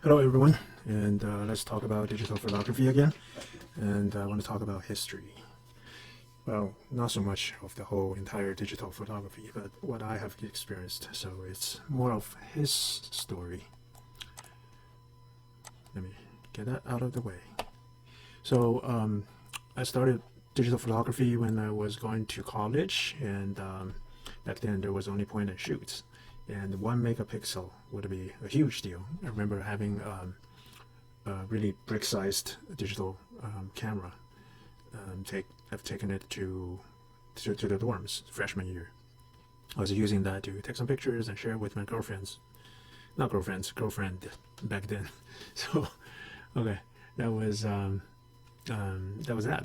Hello everyone, and let's talk about digital photography again. And I want to talk about history. Well, not so much of the whole entire digital photography, but what I have experienced. So it's more of his story. Let me get that out of the way. So I started digital photography when I was going to college, and back then there was only point and shoots, and 1 megapixel would be a huge deal. I remember having a really brick-sized digital camera. I've taken it to the dorms freshman year. I was using that to take some pictures and share with my girlfriends. Not girlfriends, girlfriend back then. So, okay, that was that.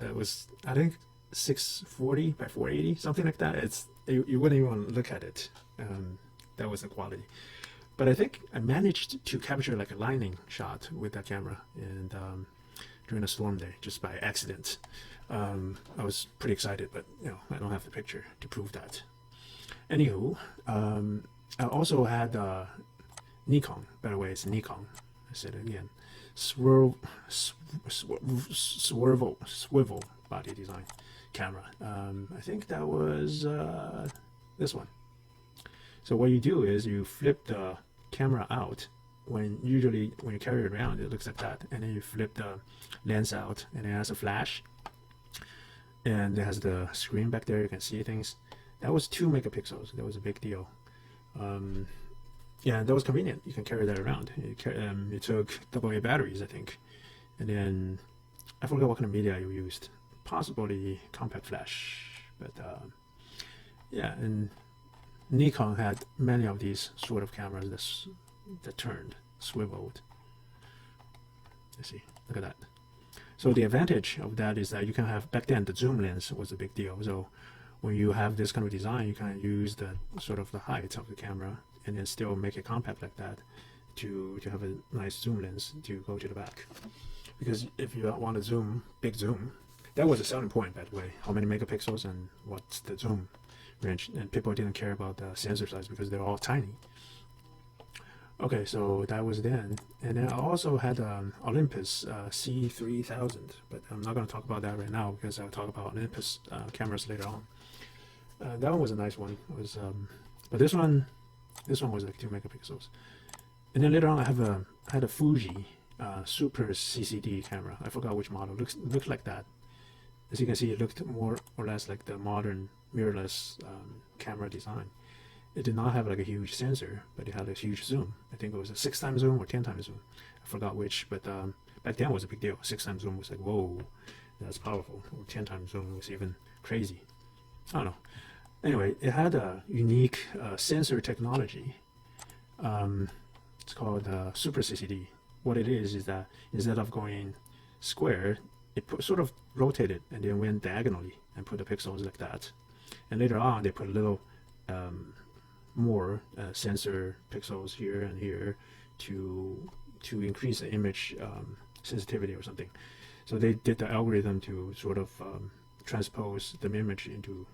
That was, I think, 640 by 480, something like that. You wouldn't even look at it. That was the quality. But I think I managed to capture like a lightning shot with that camera, and during a storm day, just by accident. I was pretty excited, but I don't have the picture to prove that. Anywho, I also had Nikon. By the way, it's Nikon. I said it again. Swivel body design camera. I think that was this one. So what you do is you flip the camera out. Usually when you carry it around, it looks like that, and then you flip the lens out, and it has a flash, and it has the screen back there. You can see things. That was 2 megapixels. That was a big deal. Yeah, that was convenient. You can carry that around. It took AA batteries, I think, and then I forgot what kind of media you used. Possibly compact flash, but yeah. And Nikon had many of these sort of cameras that turned, swiveled. Let's see, look at that. So the advantage of that is that you can have, back then the zoom lens was a big deal. So when you have this kind of design, you can use the sort of the height of the camera and then still make it compact like that to have a nice zoom lens to go to the back. Because if you want to zoom, big zoom, that was a selling point, by the way. How many megapixels and what's the zoom range? And people didn't care about the sensor size because they're all tiny. Okay, so that was then. And then I also had Olympus C3000, but I'm not going to talk about that right now because I'll talk about Olympus cameras later on. That one was a nice one. But this one was like 2 megapixels. And then later on, I had a Fuji Super CCD camera. I forgot which model. Looked like that. As you can see, it looked more or less like the modern mirrorless camera design. It did not have like a huge sensor, but it had a huge zoom. I think it was a 6x zoom or 10x zoom. I forgot which, but back then it was a big deal. 6x zoom was like, whoa, that's powerful. Or 10x zoom was even crazy. I don't know. Anyway, it had a unique sensor technology. It's called Super CCD. What it is that instead of going square, it sort of rotated and then went diagonally and put the pixels like that. And later on, they put a little more sensor pixels here and here to increase the image sensitivity or something. So they did the algorithm to sort of transpose the image into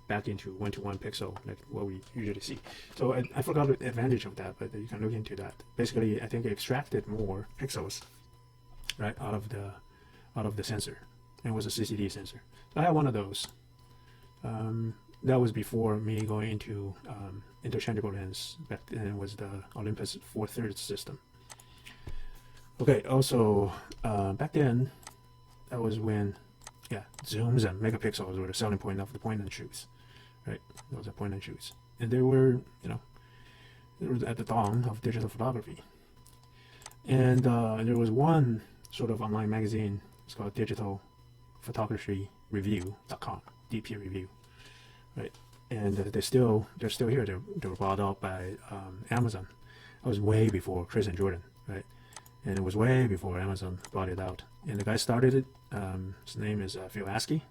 back into 1-to-1 pixel, like what we usually see. So I forgot the advantage of that, but you can look into that. Basically, I think it extracted more pixels right out of the sensor, and it was a CCD sensor. So I had one of those. That was before me going into interchangeable lens. Back then it was the Olympus 4/3 system. Okay, also back then, that was when, zooms and megapixels were the selling point of the point and shoots, right? Those are point and shoots, and they were, they were at the dawn of digital photography. And there was one sort of online magazine. It's called Digital Photography Review.com, DP Review. Right, and they're still here. They were bought out by Amazon. That was way before Chris and Jordan, right? And it was way before Amazon bought it out. And the guy started it. His name is Phil Askey.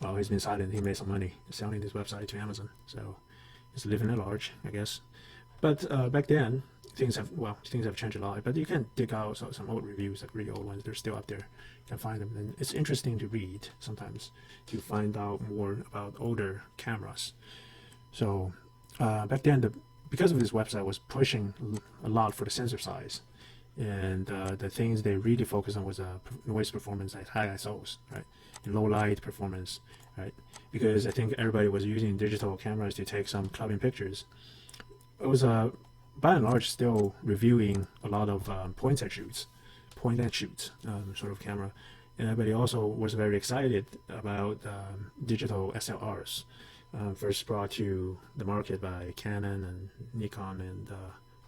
Well, he's been silent. He made some money selling this website to Amazon, so he's living at large, I guess. But back then, things have changed a lot. But you can dig out some old reviews, like really old ones. They're still up there. You can find them, and it's interesting to read sometimes to find out more about older cameras. So back then, the because of this website was pushing a lot for the sensor size, and the things they really focused on was noise performance at high ISOs, right, and low light performance, right, because I think everybody was using digital cameras to take some clubbing pictures. It was by and large still reviewing a lot of point and shoots sort of camera. And everybody also was very excited about digital SLRs, first brought to the market by Canon and Nikon and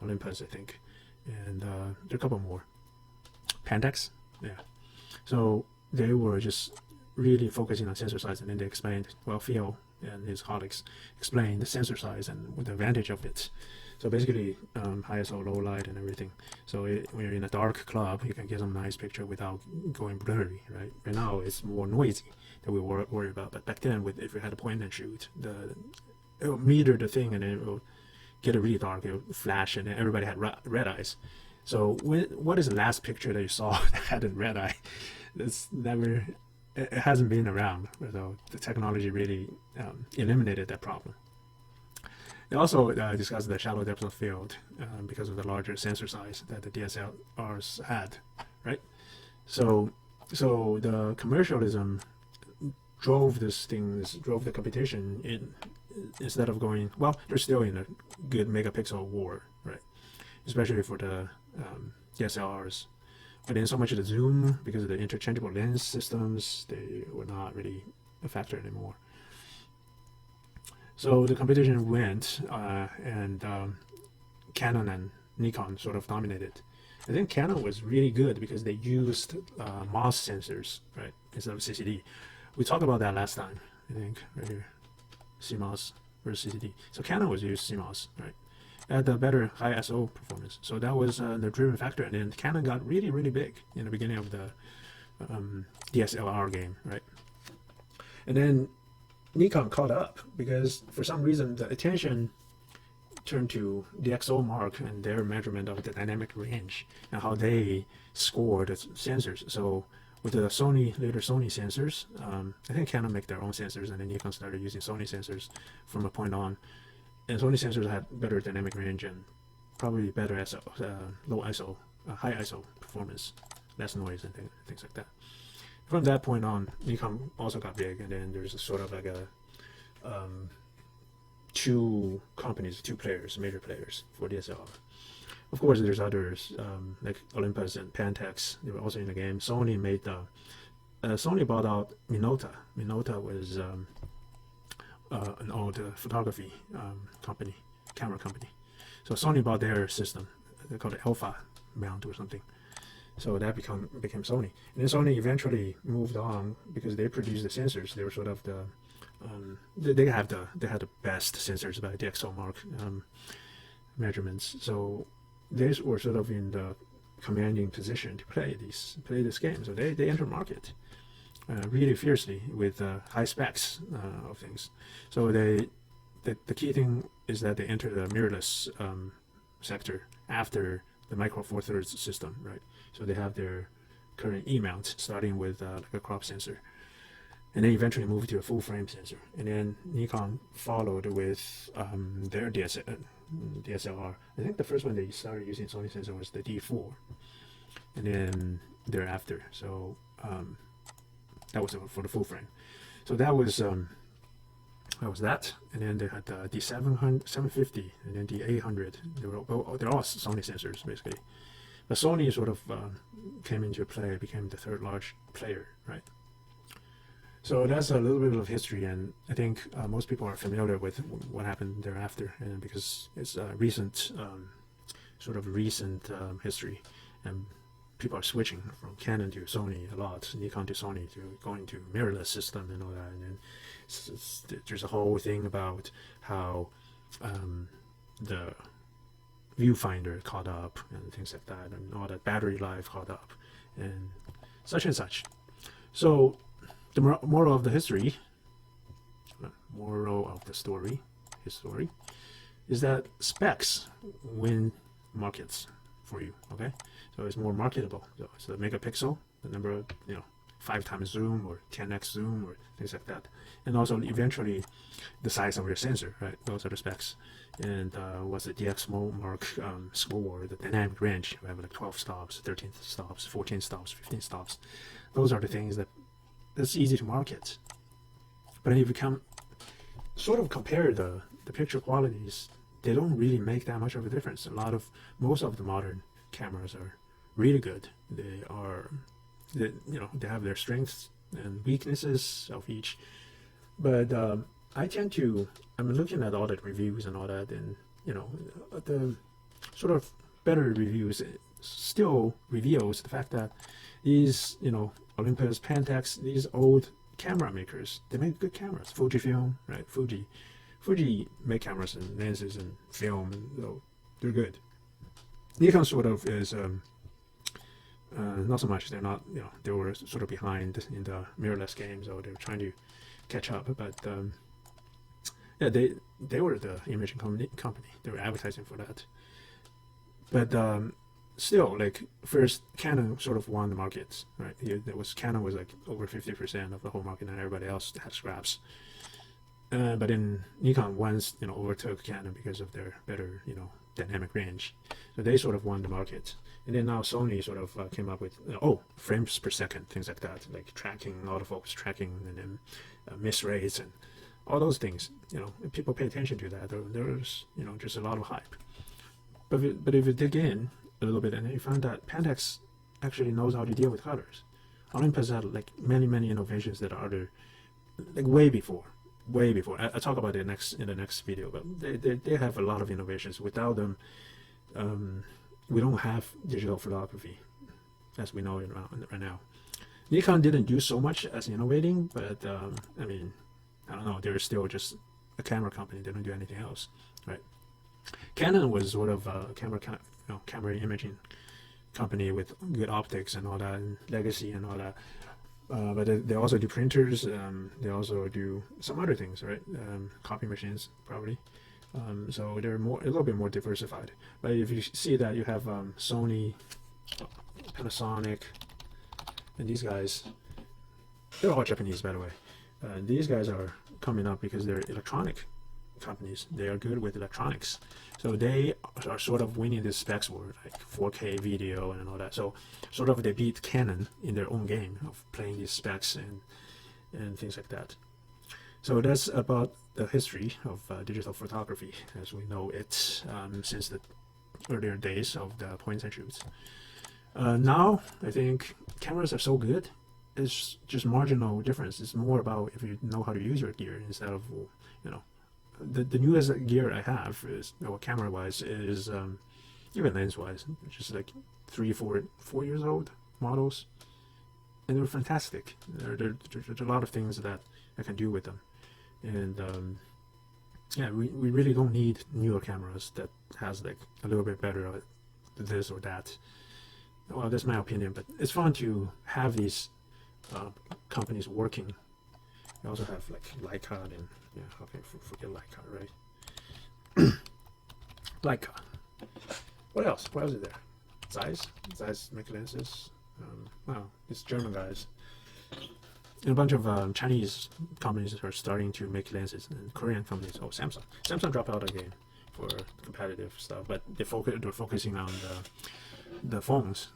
Olympus, I think, and there are a couple more. Pentax, yeah. So they were just really focusing on sensor size, and then they explained, well, Theo and his colleagues explained the sensor size and the advantage of it. So basically, high ISO, low light, and everything. So when you're in a dark club, you can get some nice picture without going blurry, right? Right now, it's more noisy that we worry about. But back then, if you had a point and shoot, it will meter the thing, and then it will get it really dark. It will flash, and then everybody had red eyes. So what is the last picture that you saw that had a red eye? It's never. It hasn't been around. So the technology really eliminated that problem. They also discussed the shallow depth of field because of the larger sensor size that the DSLRs had, right? So the commercialism drove the competition instead of going, well, they're still in a good megapixel war, right? Especially for the DSLRs. But then so much of the zoom, because of the interchangeable lens systems, they were not really a factor anymore. So the competition went, and Canon and Nikon sort of dominated. I think Canon was really good because they used MOS sensors, right, instead of CCD. We talked about that last time, I think, right here, CMOS versus CCD. So Canon was used CMOS, right, at a better high ISO performance. So that was the driven factor, and then Canon got really, really big in the beginning of the DSLR game, right, and then Nikon caught up because for some reason the attention turned to the DxOMark and their measurement of the dynamic range and how they scored the sensors. So with the later Sony sensors, I think Canon make their own sensors, and then Nikon started using Sony sensors from a point on. And Sony sensors had better dynamic range and probably better ISO, low ISO, high ISO performance, less noise and things like that. From that point on, Nikon also got big, and then there's a sort of like a two players, major players for DSLR. Of course, there's others like Olympus and Pentax. They were also in the game. Sony made Sony bought out Minolta. Minolta was an old photography camera company. So Sony bought their system. They called it Alpha Mount or something. So that became Sony, and then Sony eventually moved on because they produced the sensors. They were sort of they had the best sensors by DxOMark measurements. So they were sort of in the commanding position to play this game. So they entered market really fiercely with high specs of things. So the key thing is that they entered the mirrorless sector after the Micro Four Thirds system, right? So they have their current E-mount starting with like a crop sensor, and then eventually moved to a full frame sensor. And then Nikon followed with their DSLR. I think the first one they started using Sony sensor was the D4, and then thereafter. So that was for the full frame. So that was that, and then they had the D700, 750, and then D800. They're all Sony sensors basically. But Sony sort of came into play, became the third large player, right? So that's a little bit of history, and I think most people are familiar with what happened thereafter, and because it's a recent history, and people are switching from Canon to Sony a lot, Nikon to Sony, to going to mirrorless system and all that, and then there's a whole thing about how the viewfinder caught up and things like that, and all that battery life caught up and such. So the moral of the story is that specs win markets for you. Okay, so it's more marketable. So it's the megapixel, the number of 5 times zoom or 10x zoom or things like that. And also eventually the size of your sensor, right? Those are the specs. And what's the DX Mark score, the dynamic range? We have like 12 stops, 13 stops, 14 stops, 15 stops. Those are the things that's easy to market. But if you can sort of compare the picture qualities, they don't really make that much of a difference. Most of the modern cameras are really good. They have their strengths and weaknesses of each. But I'm looking at all the reviews and all that, and the sort of better reviews still reveals the fact that these, Olympus, Pentax, these old camera makers, they make good cameras. Fujifilm, right? Fuji make cameras and lenses and film, and so they're good. Nikon sort of is not so much. They're not, they were sort of behind in the mirrorless game, so they're trying to catch up. But yeah, they were the imaging company. They were advertising for that. But still, like, first Canon sort of won the market, right? Canon was like over 50% of the whole market, and everybody else had scraps. But then Nikon once overtook Canon because of their better dynamic range, so they sort of won the market. And then now Sony sort of came up with frames per second, things like that, like tracking, autofocus tracking, and then miss rates and all those things. People pay attention to that. There's just a lot of hype. But if you dig in a little bit, and you find that Pentax actually knows how to deal with colors. Olympus had like many innovations that are there, like way before. I talk about it in the next video, but they have a lot of innovations. Without them, we don't have digital photography as we know it right now. Nikon didn't do so much as innovating, but I don't know. They're still just a camera company. They don't do anything else, right? Canon was sort of a camera imaging company with good optics and all that, and legacy and all that. But they also do printers. They also do some other things, right? Copy machines, probably. So they're a little bit more diversified. But if you see that you have Sony, Panasonic, and these guys, they're all Japanese, by the way. These guys are coming up because they're electronic companies. They are good with electronics. So they are sort of winning this specs war, like 4K video and all that. So sort of they beat Canon in their own game of playing these specs and things like that. So that's about the history of digital photography as we know it since the earlier days of the point and shoots. Now I think cameras are so good, it's just marginal difference. It's more about if you know how to use your gear instead of the newest gear I have is camera wise is even lens wise just like 4 years old models, and they're fantastic. There's a lot of things that I can do with them, and yeah, we really don't need newer cameras that has like a little bit better this or that. Well, that's my opinion, but it's fun to have these companies working. We also have like Leica, and how can I forget Leica, right? Leica. What else? What else is there? Zeiss make lenses. Wow, these German guys. And a bunch of Chinese companies are starting to make lenses, and Korean companies. Oh, Samsung dropped out again for competitive stuff, but they're focusing on the phones.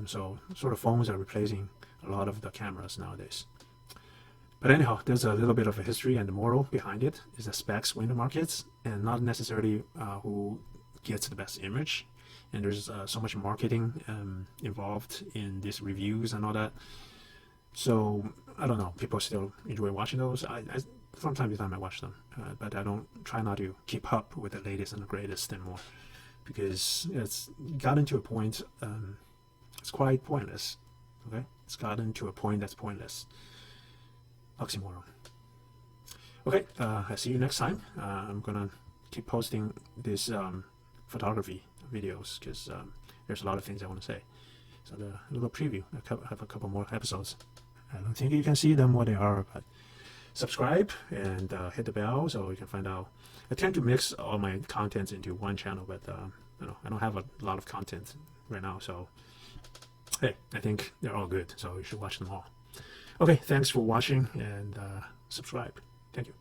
So sort of phones are replacing a lot of the cameras nowadays. But anyhow, there's a little bit of a history, and the moral behind it is that specs win the markets, and not necessarily who gets the best image. And there's so much marketing involved in these reviews and all that. So I don't know, people still enjoy watching those. I from time to time I watch them, but I don't try not to keep up with the latest and the greatest anymore, because it's gotten to a point. It's quite pointless. Okay, it's gotten to a point that's pointless. Oxymoron. Okay, I'll see you next time. I'm gonna keep posting this photography videos because there's a lot of things I want to say. So the little preview. I have a couple more episodes. I don't think you can see them what they are, but subscribe and hit the bell so you can find out. I tend to mix all my contents into one channel, but I don't have a lot of content right now. So hey, I think they're all good, so you should watch them all. Okay, thanks for watching and subscribe. Thank you.